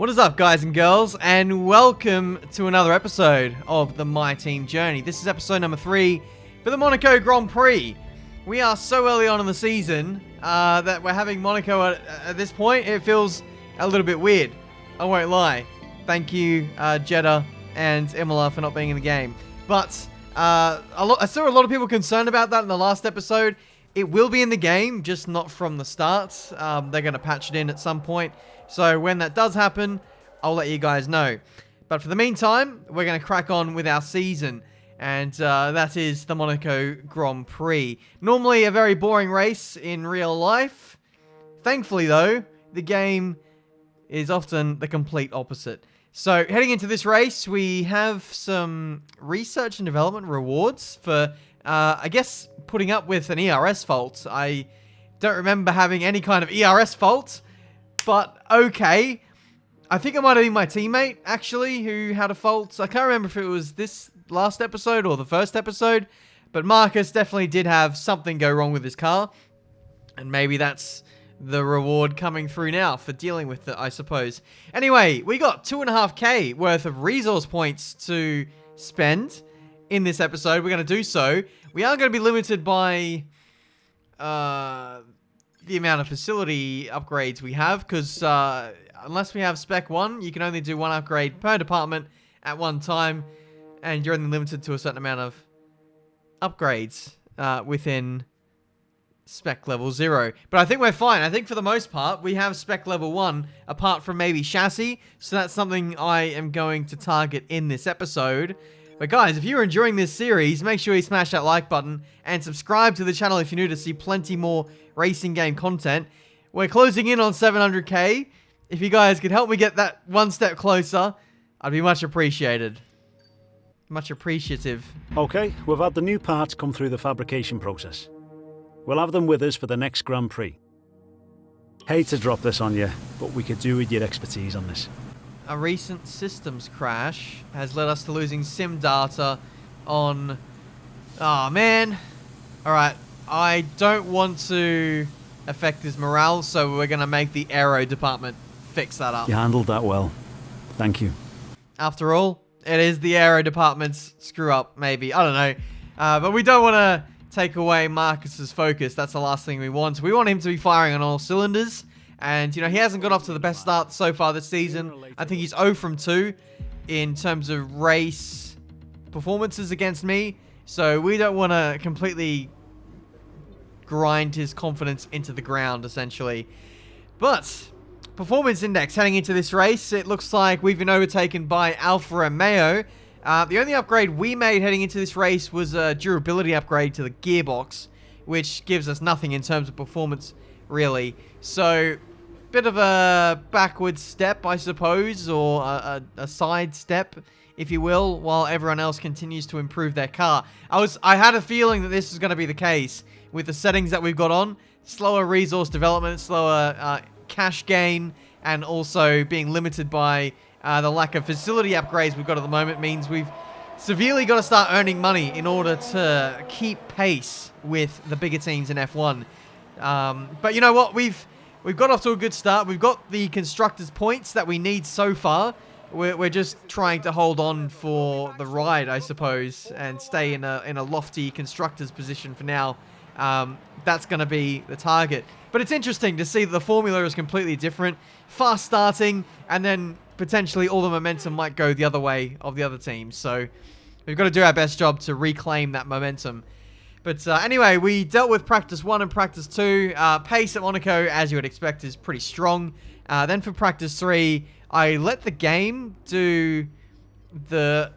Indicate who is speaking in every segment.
Speaker 1: What is up, guys and girls, and welcome to another episode of the My Team Journey. This is episode number 3 for the Monaco Grand Prix. We are so early on in the season that we're having Monaco at this point. It feels a little bit weird, I won't lie. Thank you, Jeddah and Imola, for not being in the game. But I saw a lot of people concerned about that in the last episode. It will be in the game, just not from the start. They're going to patch it in at some point. So when that does happen, I'll let you guys know. But for the meantime, we're going to crack on with our season. And that is the Monaco Grand Prix. Normally a very boring race in real life. Thankfully, though, the game is often the complete opposite. So heading into this race, we have some research and development rewards for, I guess, putting up with an ERS fault. I don't remember having any kind of ERS fault. But, okay, I think it might have been my teammate, actually, who had a fault. I can't remember if it was this last episode or the first episode. But Marcus definitely did have something go wrong with his car. And maybe that's the reward coming through now for dealing with it, I suppose. Anyway, we got 2.5k worth of resource points to spend in this episode. We're going to do so. We are going to be limited by the amount of facility upgrades we have, because unless we have spec 1, you can only do 1 upgrade per department at one time, and you're only limited to a certain amount of upgrades within spec level 0. But I think we're fine. I think for the most part we have spec level 1, apart from maybe chassis, so that's something I am going to target in this episode. But guys, if you're enjoying this series, make sure you smash that like button and subscribe to the channel if you're new to see plenty more racing game content. We're closing in on 700k. If you guys could help me get that one step closer, I'd be much appreciated. Much appreciative.
Speaker 2: Okay, we've had the new parts come through the fabrication process. We'll have them with us for the next Grand Prix. Hate to drop this on you, but we could do with your expertise on this.
Speaker 1: A recent systems crash has led us to losing sim data on... Oh, man. Alright, I don't want to affect his morale, so we're going to make the aero department fix that up.
Speaker 2: You handled that well. Thank you.
Speaker 1: After all, it is the aero department's screw up, maybe. I don't know. But we don't want to take away Marcus's focus. That's the last thing we want. We want him to be firing on all cylinders. And, you know, he hasn't got off to the best start so far this season. I think he's 0 from 2 in terms of race performances against me. So we don't want to completely grind his confidence into the ground, essentially. But performance index heading into this race, it looks like we've been overtaken by Alfa Romeo. The only upgrade we made heading into this race was a durability upgrade to the gearbox, which gives us nothing in terms of performance, really. So bit of a backward step, I suppose, or a side step, if you will, while everyone else continues to improve their car. I had a feeling that this was going to be the case with the settings that we've got on. Slower resource development, slower cash gain, and also being limited by the lack of facility upgrades we've got at the moment means we've severely got to start earning money in order to keep pace with the bigger teams in F1. But you know what? We've got off to a good start. We've got the constructors' points that we need so far. We're just trying to hold on for the ride, I suppose, and stay in a lofty constructors' position for now. That's going to be the target. But it's interesting to see that the formula is completely different. Fast starting, and then potentially all the momentum might go the other way of the other teams. So we've got to do our best job to reclaim that momentum. But anyway, we dealt with Practice 1 and Practice 2. Pace at Monaco, as you would expect, is pretty strong. Then for Practice 3, I let the game do the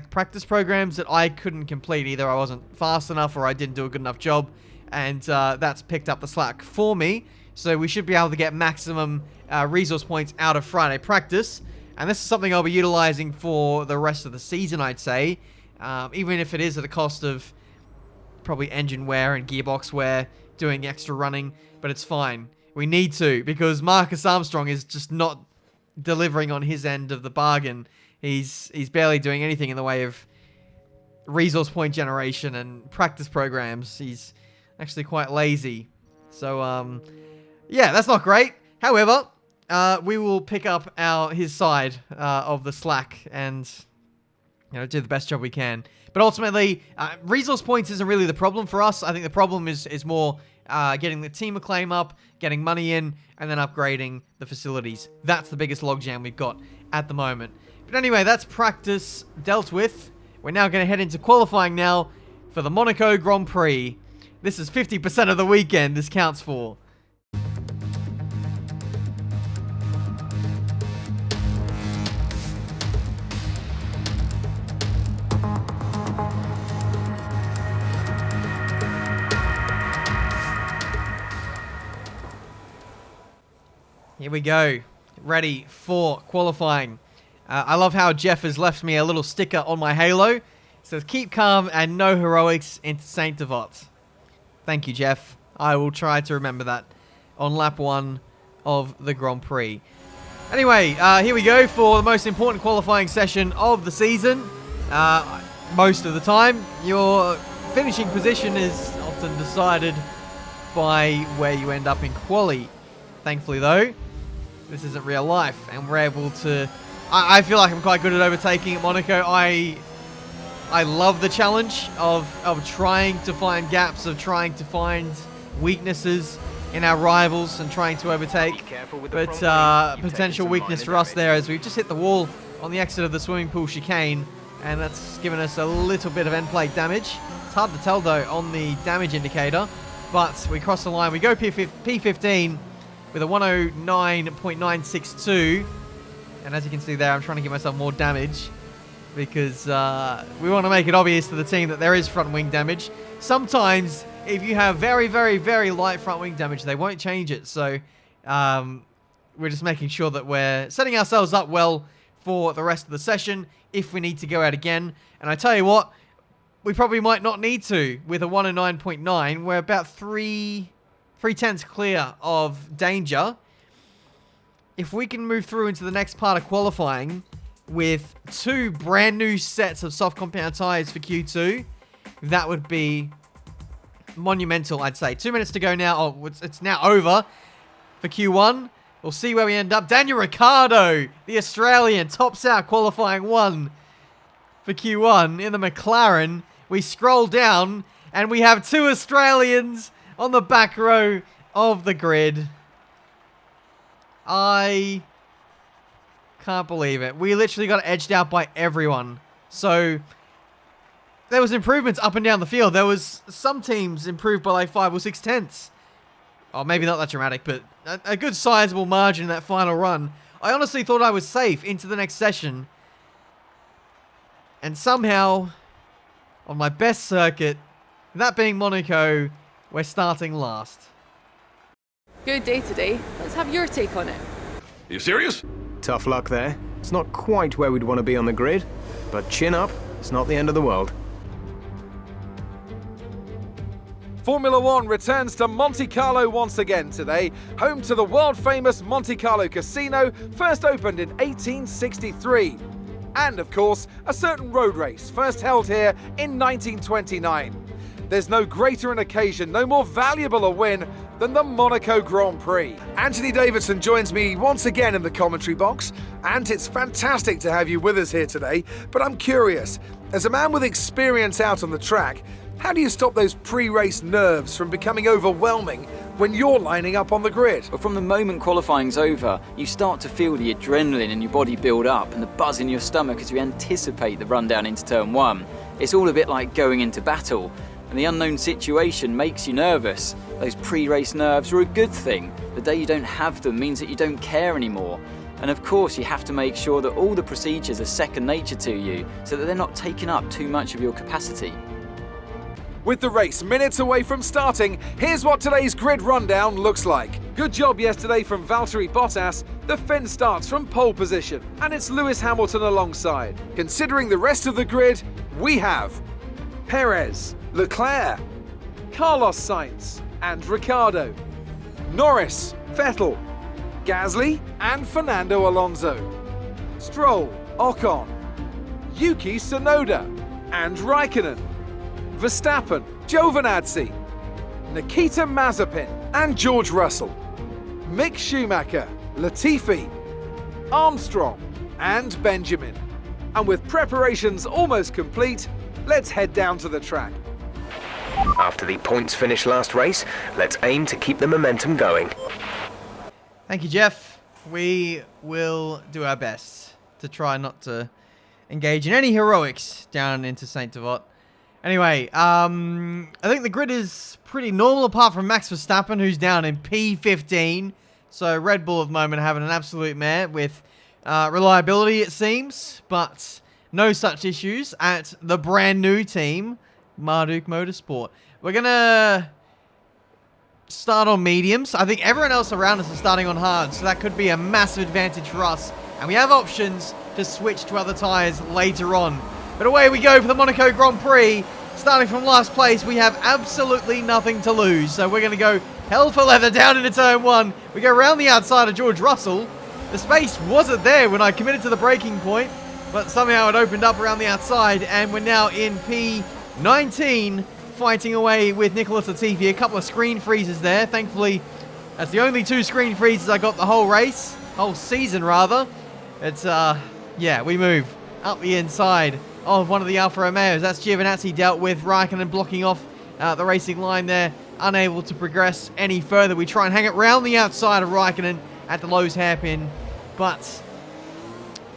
Speaker 1: practice programs that I couldn't complete. Either I wasn't fast enough or I didn't do a good enough job. And that's picked up the slack for me. So we should be able to get maximum resource points out of Friday practice. And this is something I'll be utilizing for the rest of the season, I'd say. Even if it is at the cost of probably engine wear and gearbox wear, doing extra running, but it's fine. We need to, because Marcus Armstrong is just not delivering on his end of the bargain. He's barely doing anything in the way of resource point generation and practice programs. He's actually quite lazy. So, yeah, that's not great. However, we will pick up his side of the slack and do the best job we can. But ultimately, resource points isn't really the problem for us. I think the problem is more getting the team acclaim up, getting money in, and then upgrading the facilities. That's the biggest logjam we've got at the moment. But anyway, that's practice dealt with. We're now going to head into qualifying now for the Monaco Grand Prix. This is 50% of the weekend this counts for. Here we go, ready for qualifying. I love how Jeff has left me a little sticker on my halo. It says, keep calm and no heroics into Saint Devote. Thank you, Jeff. I will try to remember that on lap 1 of the Grand Prix. Anyway, here we go for the most important qualifying session of the season. Most of the time, your finishing position is often decided by where you end up in quali. Thankfully, though, this isn't real life, and we're able to... I feel like I'm quite good at overtaking at Monaco. I love the challenge of trying to find gaps, of trying to find weaknesses in our rivals and trying to overtake. But potential weakness for us there is we've just hit the wall on the exit of the swimming pool chicane, and that's given us a little bit of end plate damage. It's hard to tell, though, on the damage indicator, but we cross the line. We go P15 with a 109.962, and as you can see there, I'm trying to give myself more damage because we want to make it obvious to the team that there is front wing damage. Sometimes, if you have very, very, very light front wing damage, they won't change it. So we're just making sure that we're setting ourselves up well for the rest of the session if we need to go out again. And I tell you what, we probably might not need to with a 109.9. We're about 3/10 clear of danger. If we can move through into the next part of qualifying with 2 brand new sets of soft compound tires for Q2, that would be monumental, I'd say. 2 minutes to go now. Oh, it's now over for Q1. We'll see where we end up. Daniel Ricciardo, the Australian, tops out qualifying 1 for Q1 in the McLaren. We scroll down and we have 2 Australians on the back row of the grid. I can't believe it. We literally got edged out by everyone. So there was improvements up and down the field. There was some teams improved by like 5 or 6 tenths. Oh, maybe not that dramatic, but a good sizable margin in that final run. I honestly thought I was safe into the next session. And somehow, on my best circuit, that being Monaco, we're starting last.
Speaker 3: Good day today. Let's have your take on it.
Speaker 4: Are you serious?
Speaker 5: Tough luck there. It's not quite where we'd want to be on the grid, but chin up, it's not the end of the world.
Speaker 4: Formula One returns to Monte Carlo once again today, home to the world-famous Monte Carlo Casino, first opened in 1863. And, of course, a certain road race, first held here in 1929. There's no greater an occasion, no more valuable a win than the Monaco Grand Prix. Anthony Davidson joins me once again in the commentary box, and it's fantastic to have you with us here today. But I'm curious, as a man with experience out on the track, how do you stop those pre-race nerves from becoming overwhelming when you're lining up on the grid?
Speaker 6: But from the moment qualifying's over, you start to feel the adrenaline in your body build up and the buzz in your stomach as you anticipate the run down into turn 1. It's all a bit like going into battle. And the unknown situation makes you nervous. Those pre-race nerves are a good thing. The day you don't have them means that you don't care anymore. And of course you have to make sure that all the procedures are second nature to you so that they're not taking up too much of your capacity.
Speaker 4: With the race minutes away from starting, here's what today's grid rundown looks like. Good job yesterday from Valtteri Bottas. The Finn starts from pole position, and it's Lewis Hamilton alongside. Considering the rest of the grid, we have Perez, Leclerc, Carlos Sainz and Ricciardo, Norris, Vettel, Gasly and Fernando Alonso, Stroll, Ocon, Yuki Tsunoda and Raikkonen, Verstappen, Giovinazzi, Nikita Mazepin and George Russell, Mick Schumacher, Latifi, Armstrong, and Benjamin. And with preparations almost complete, let's head down to the track.
Speaker 5: After the points finish last race, let's aim to keep the momentum going.
Speaker 1: Thank you, Jeff. We will do our best to try not to engage in any heroics down into Saint Devote. Anyway, I think the grid is pretty normal apart from Max Verstappen, who's down in P15. So Red Bull at the moment having an absolute mare with reliability, it seems, but no such issues at the brand new team, Marduk Motorsport. We're going to start on mediums. I think everyone else around us is starting on hard, so that could be a massive advantage for us. And we have options to switch to other tyres later on. But away we go for the Monaco Grand Prix. Starting from last place, we have absolutely nothing to lose. So we're going to go hell for leather down into turn 1. We go around the outside of George Russell. The space wasn't there when I committed to the braking point, but somehow it opened up around the outside, and we're now in P19, fighting away with Nicholas Latifi. A couple of screen freezes there. Thankfully, that's the only 2 screen freezes I got the whole race, whole season rather. It's, yeah, we move up the inside of one of the Alfa Romeos. That's Giovinazzi dealt with. Raikkonen blocking off the racing line there, unable to progress any further. We try and hang it round the outside of Raikkonen at the Lowe's hairpin, but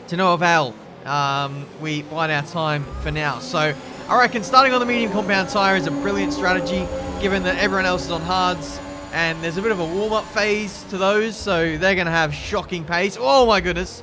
Speaker 1: to no avail. We bide our time for now. So I reckon starting on the medium compound tyre is a brilliant strategy, given that everyone else is on hards, and there's a bit of a warm-up phase to those, so they're going to have shocking pace. Oh my goodness.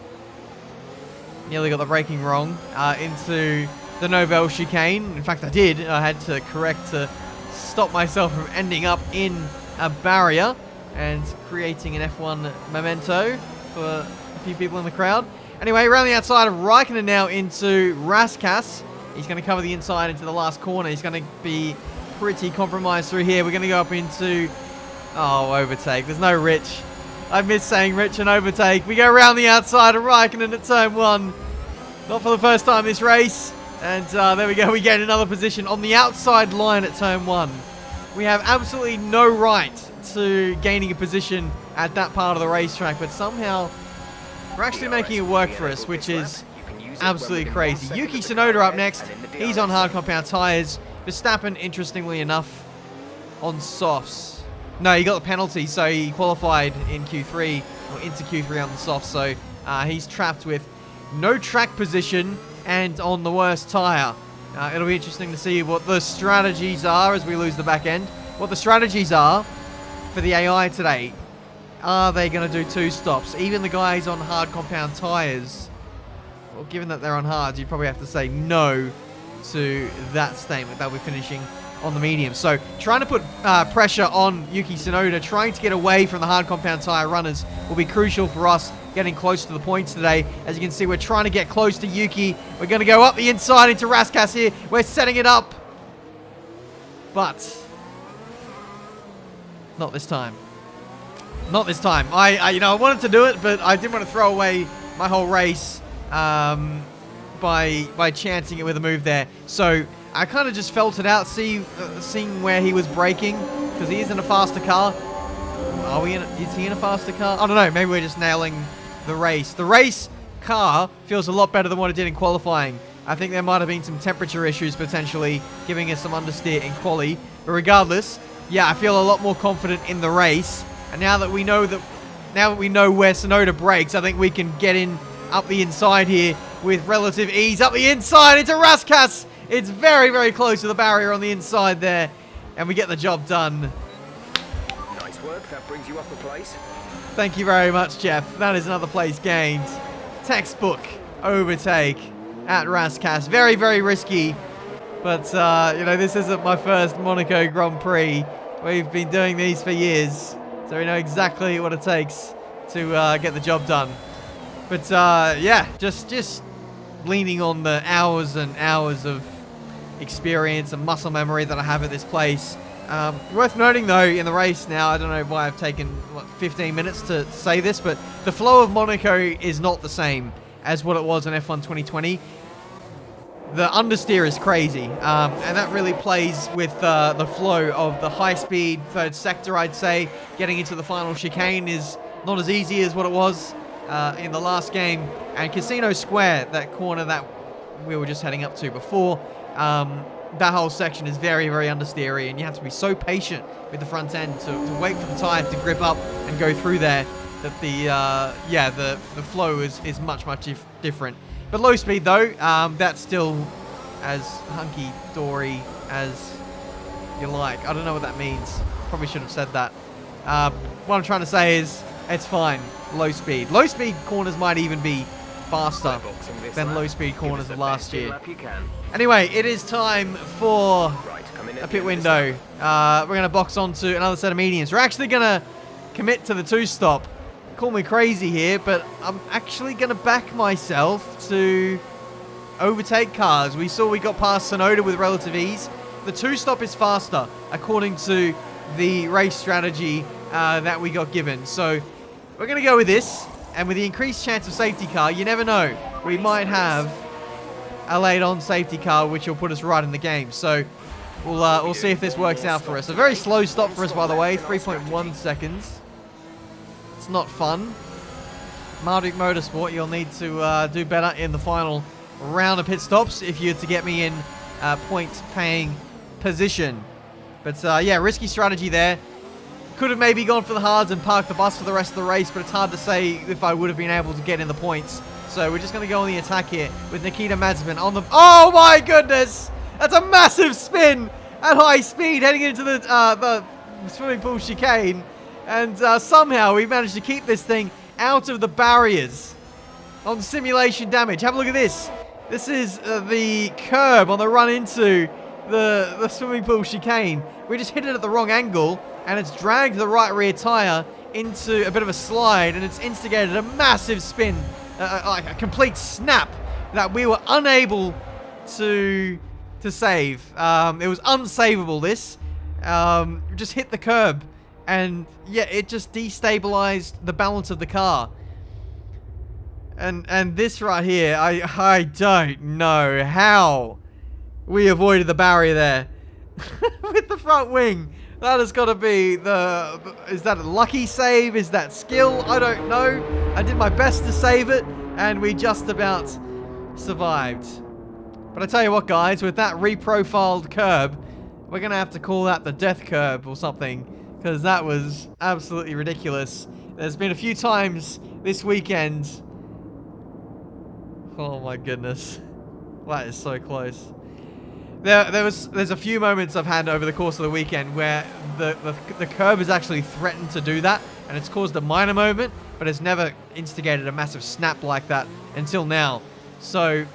Speaker 1: Nearly got the braking wrong into the Novell chicane. In fact, I did. I had to correct to stop myself from ending up in a barrier and creating an F1 memento for a few people in the crowd. Anyway, around the outside of Raikkonen now into Raskas. He's going to cover the inside into the last corner. He's going to be pretty compromised through here. We're going to go up into... Oh, overtake. There's no Rich. I miss saying Rich and overtake. We go around the outside of Raikkonen at turn 1. Not for the first time this race. And there we go. We get another position on the outside line at turn 1. We have absolutely no right to gaining a position at that part of the racetrack, but somehow we're actually making it work for us, which is absolutely crazy. Yuki Tsunoda up next. He's on hard compound tyres. Verstappen, interestingly enough, on softs. No, he got the penalty, so he qualified in Q3, or into Q3 on the softs, so he's trapped with no track position and on the worst tyre. It'll be interesting to see what the strategies are as we lose the back end. What the strategies are for the AI today. Are they going to do 2 stops? Even the guys on hard compound tyres, well, given that they're on hard, you'd probably have to say no to that statement. They'll be finishing on the medium. So trying to put pressure on Yuki Tsunoda, trying to get away from the hard compound tyre runners will be crucial for us getting close to the points today. As you can see, we're trying to get close to Yuki. We're going to go up the inside into Raskas here. We're setting it up. But not this time. Not this time. I wanted to do it, but I didn't want to throw away my whole race by chancing it with a move there. So I kind of just felt it out, seeing where he was braking, because he is in a faster car. Is he in a faster car? I don't know. Maybe we're just nailing the race. The race car feels a lot better than what it did in qualifying. I think there might have been some temperature issues potentially giving us some understeer in quali. But regardless, yeah, I feel a lot more confident in the race. And now that we know where Tsunoda brakes, I think we can get in up the inside here with relative ease. Up the inside into Raskas. It's very, very close to the barrier on the inside there. And we get the job done.
Speaker 5: Nice work. That brings you up a place.
Speaker 1: Thank you very much, Jeff. That is another place gained. Textbook overtake at Raskas. Very, very risky. But, this isn't my first Monaco Grand Prix. We've been doing these for years. So we know exactly what it takes to get the job done. But, yeah, just leaning on the hours and hours of experience and muscle memory that I have at this place. Worth noting, though, in the race now, I don't know why I've taken, 15 minutes to say this, but the flow of Monaco is not the same as what it was in F1 2020. The understeer is crazy, and that really plays with the flow of the high-speed third sector, I'd say. Getting into the final chicane is not as easy as what it was in the last game. And Casino Square, that corner that we were just heading up to before, that whole section is very, very understeery, and you have to be so patient with the front end to wait for the tire to grip up and go through there that the flow is much different. But low speed though, that's still as hunky-dory as you like. I don't know what that means. Probably should have said that. What I'm trying to say is it's fine. Low speed. Low speed corners might even be faster than low speed corners of last year. Anyway, it is time for a pit window. We're going to box onto another set of mediums. We're actually going to commit to the 2-stop. Call me crazy here, but I'm actually going to back myself to overtake cars. We saw we got past Sonoda with relative ease. The 2-stop is faster, according to the race strategy that we got given. So we're going to go with this. And with the increased chance of safety car, you never know. We might have a late-on safety car, which will put us right in the game. So we'll see if this works out for us. A very slow stop for us, by the way. 3.1 seconds. It's not fun. Marduk Motorsport, you'll need to do better in the final round of pit stops if you're to get me in point-paying position. But yeah, risky strategy there. Could have maybe gone for the hards and parked the bus for the rest of the race, but it's hard to say if I would have been able to get in the points. So we're just going to go on the attack here with Tiametmarduk on the... Oh my goodness! That's a massive spin at high speed heading into the swimming pool chicane. And somehow we managed to keep this thing out of the barriers on simulation damage. Have a look at this. This is the curb on the run into the swimming pool chicane. We just hit it at the wrong angle, and it's dragged the right rear tire into a bit of a slide, and it's instigated a massive spin, like a complete snap that we were unable to save. It was unsavable, this. We just hit the curb, and yeah, it just destabilized the balance of the car. And this right here, I don't know how we avoided the barrier there with the front wing. That has got to be is that a lucky save? Is that skill? I don't know. I did my best to save it, and we just about survived. But I tell you what, guys, with that reprofiled curb, we're going to have to call that the death curb or something, because that was absolutely ridiculous. There's been a few times this weekend. Oh my goodness. That is so close. There's a few moments I've had over the course of the weekend where the curb has actually threatened to do that, and it's caused a minor moment, but it's never instigated a massive snap like that until now. So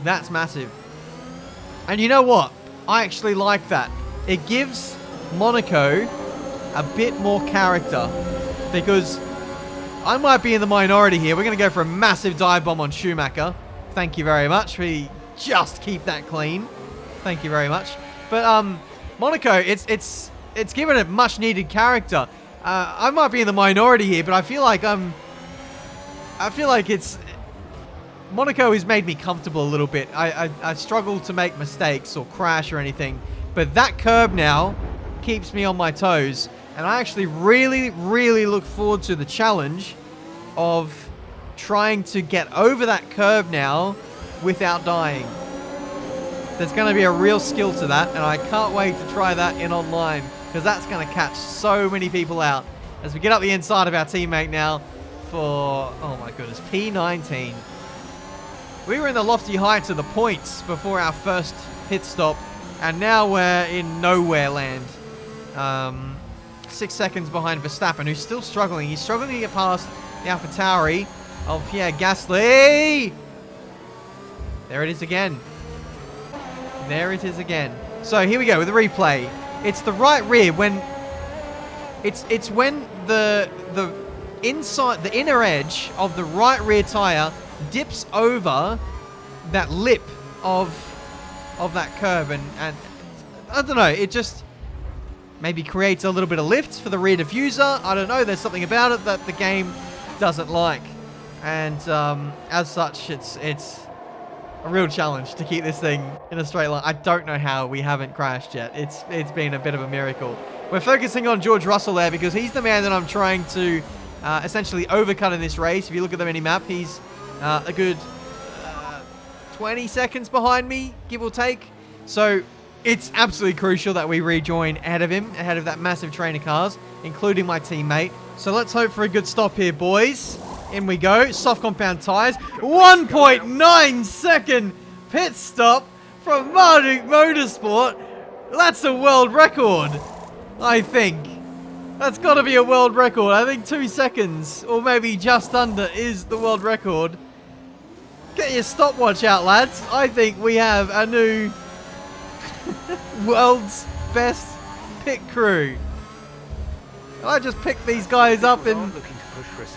Speaker 1: that's massive. And you know what? I actually like that. It gives Monaco a bit more character, because I might be in the minority here. We're going to go for a massive dive bomb on Schumacher. Thank you very much. We just keep that clean. Thank you very much. But Monaco, it's given it much needed character. I might be in the minority here, but I feel like it's Monaco has made me comfortable a little bit. I struggle to make mistakes or crash or anything, but that curb now keeps me on my toes, and I actually really, really look forward to the challenge of trying to get over that curb now without dying. There's going to be a real skill to that, and I can't wait to try that in online, because that's going to catch so many people out. As we get up the inside of our teammate now for, oh my goodness, P19. We were in the lofty heights of the points before our first pit stop, and now we're in nowhere land. 6 seconds behind Verstappen, who's still struggling. He's struggling to get past the AlphaTauri of Pierre Gasly. There it is again. There it is again. So here we go with the replay. It's the right rear when it's when the inner edge of the right rear tire dips over that lip of that curb, and I don't know, it just maybe creates a little bit of lift for the rear diffuser. I don't know, there's something about it that the game doesn't like, and as such it's a real challenge to keep this thing in a straight line. I don't know how we haven't crashed yet. It's been a bit of a miracle. We're focusing on George Russell there because he's the man that I'm trying to essentially overcutting this race. If you look at the mini-map, he's a good 20 seconds behind me, give or take. So it's absolutely crucial that we rejoin ahead of him, ahead of that massive train of cars, including my teammate. So let's hope for a good stop here, boys. In we go. Soft compound tires. 1.9 second pit stop from Marduk Motorsport. That's a world record, I think. That's got to be a world record. I think 2 seconds, or maybe just under, is the world record. Get your stopwatch out, lads. I think we have a new world's best pit crew. I just picked these guys up in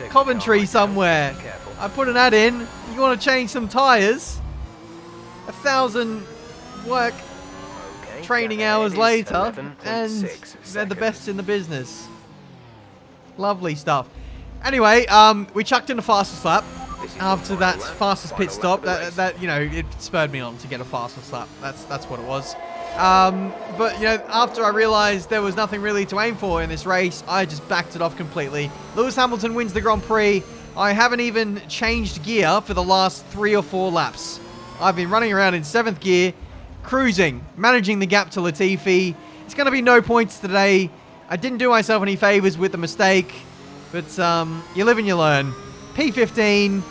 Speaker 1: Coventry somewhere. I put an ad in. You want to change some tyres? 1,000 work training hours later, and they're the best in the business. Lovely stuff. Anyway, we chucked in a fastest lap after that fastest pit stop. That you know, it spurred me on to get a fastest lap. That's what it was. But you know, after I realized there was nothing really to aim for in this race, I just backed it off completely. Lewis Hamilton wins the Grand Prix. I haven't even changed gear for the last 3 or 4 laps. I've been running around in 7th gear, cruising, managing the gap to Latifi. It's going to be no points today. I didn't do myself any favors with the mistake, but you live and you learn. P15.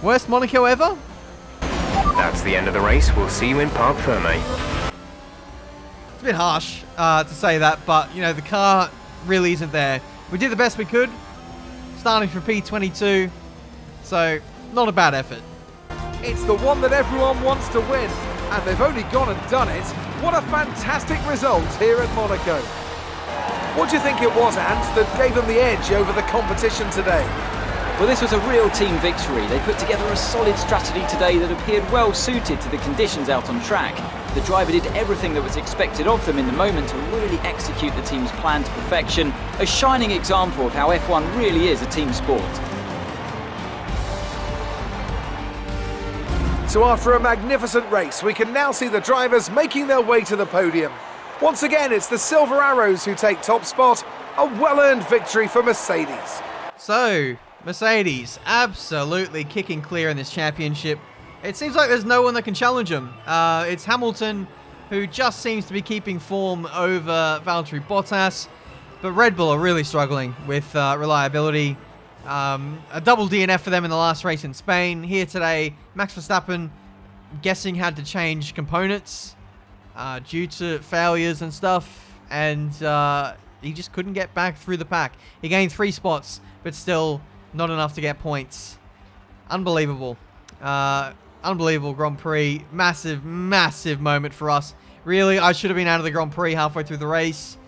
Speaker 1: Worst Monaco ever?
Speaker 5: That's the end of the race. We'll see you in Parc Ferme.
Speaker 1: It's a bit harsh to say that, but you know, the car really isn't there. We did the best we could, starting from P22, so not a bad effort.
Speaker 4: It's the one that everyone wants to win, and they've only gone and done it. What a fantastic result here at Monaco. What do you think it was, Ant, that gave them the edge over the competition today?
Speaker 6: Well, this was a real team victory. They put together a solid strategy today that appeared well suited to the conditions out on track. The driver did everything that was expected of them in the moment to really execute the team's plan to perfection. A shining example of how F1 really is a team sport.
Speaker 4: So after a magnificent race, we can now see the drivers making their way to the podium. Once again, it's the Silver Arrows who take top spot. A well-earned victory for Mercedes.
Speaker 1: So, Mercedes absolutely kicking clear in this championship. It seems like there's no one that can challenge them. It's Hamilton, who just seems to be keeping form over Valtteri Bottas. But Red Bull are really struggling with reliability. A double DNF for them in the last race in Spain. Here today, Max Verstappen, guessing, had to change components due to failures and stuff. And he just couldn't get back through the pack. He gained 3 spots, but still not enough to get points. Unbelievable. Unbelievable Grand Prix. Massive, massive moment for us. Really, I should have been out of the Grand Prix halfway through the race.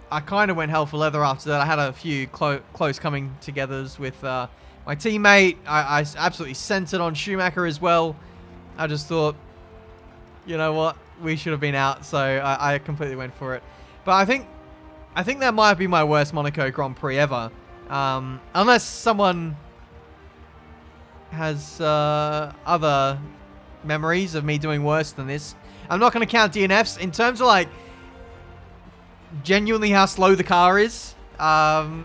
Speaker 1: I kind of went hell for leather after that. I had a few close coming togethers with my teammate. I absolutely sent it on Schumacher as well. I just thought, you know what? We should have been out, so I completely went for it. But I think that might be my worst Monaco Grand Prix ever. Unless someone has other memories of me doing worse than this. I'm not going to count DNFs. In terms of, like, genuinely how slow the car is, yeah,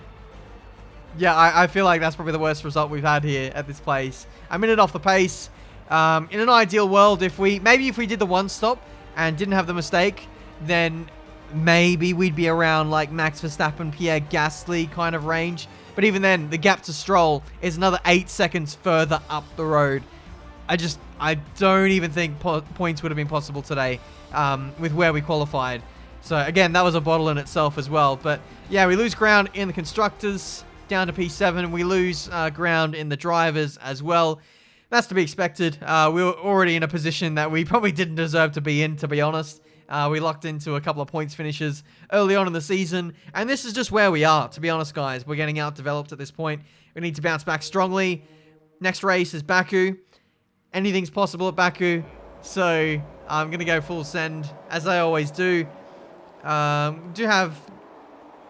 Speaker 1: I feel like that's probably the worst result we've had here at this place. A minute off the pace. In an ideal world, if we did the 1 stop and didn't have the mistake, then maybe we'd be around like Max Verstappen, Pierre Gasly kind of range. But even then, the gap to Stroll is another 8 seconds further up the road. I don't even think points would have been possible today with where we qualified. So again, that was a bottle in itself as well. But yeah, we lose ground in the constructors down to P7. We lose ground in the drivers as well. That's to be expected. We were already in a position that we probably didn't deserve to be in, to be honest. We locked into a couple of points finishes early on in the season. And this is just where we are, to be honest, guys. We're getting out-developed at this point. We need to bounce back strongly. Next race is Baku. Anything's possible at Baku. So I'm going to go full send, as I always do. Do have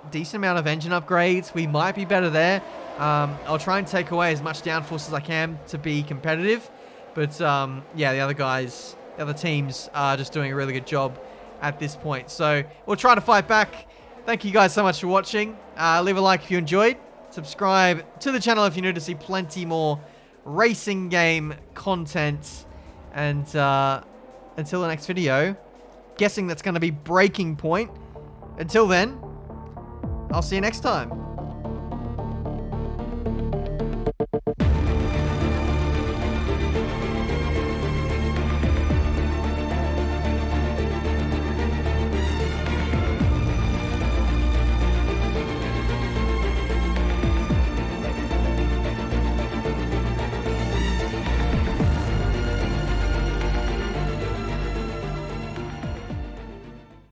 Speaker 1: a decent amount of engine upgrades. We might be better there. I'll try and take away as much downforce as I can to be competitive. But yeah, the other teams are just doing a really good job at this point. So we'll try to fight back. thank you guys so much for watching. Leave a like if you enjoyed. Subscribe to the channel if you're new to see plenty more racing game content. And until the next video, guessing that's going to be Breaking Point. Until then, I'll see you next time.